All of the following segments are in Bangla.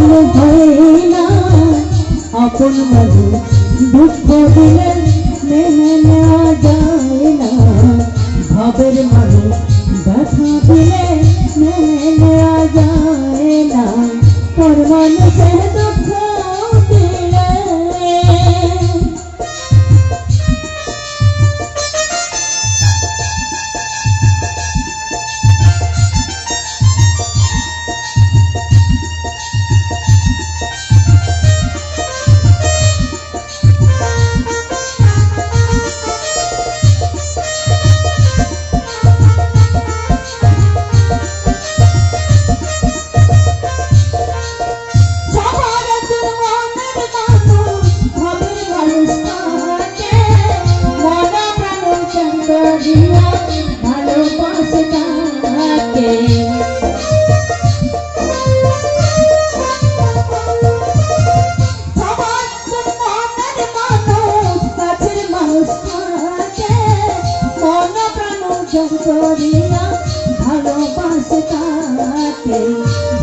মনে হয় না আপন মানুষ দুঃখ দিলে মেনে নেওয়া যায় না ভাবের মানুষ ব্যথা দিলে মেনে নেওয়া যায় না পর মানুষের দুঃখ দিলে করিয়া ভালোবাসে তাকে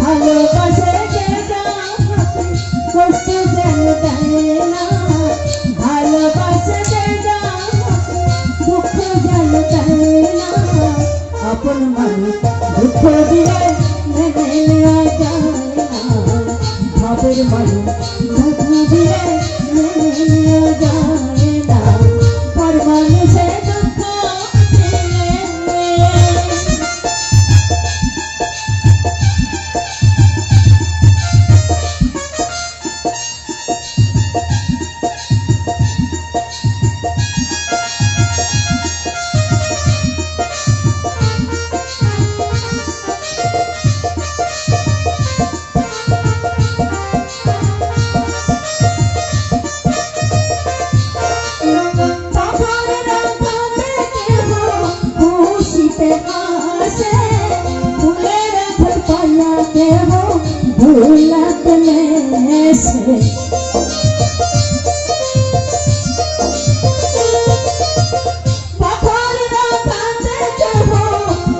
ভালোবাসে যে যাকে কষ্ট যেন দেয় না ভালোবাসে যে যাকে দুঃখ যেন দেয় না আপন মানুষ দুঃখ দিলে মেনে নেওয়া যায় না ভাবের মানুষ দুঃখ দিলে মেনে নেওয়া যায় না পর মানুষের भूलत में से पत्थर राते जहो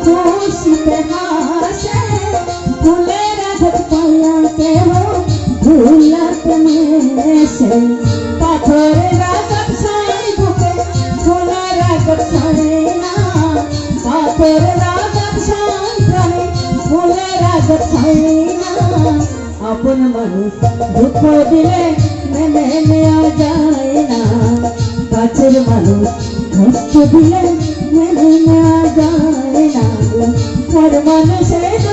खुशी पे हासे भूले रखत पाया के हो भूलत में से पत्थर रात साई भूखे भूला रखत साई ना पत्थर रात साई प्राणी भूले रखत साई আপন মানুষ দুঃখ দিলে মেনে নেওয়া যায় না কাছের মানুষ কষ্ট দিলে মেনে নেওয়া যায় না পর মানুষের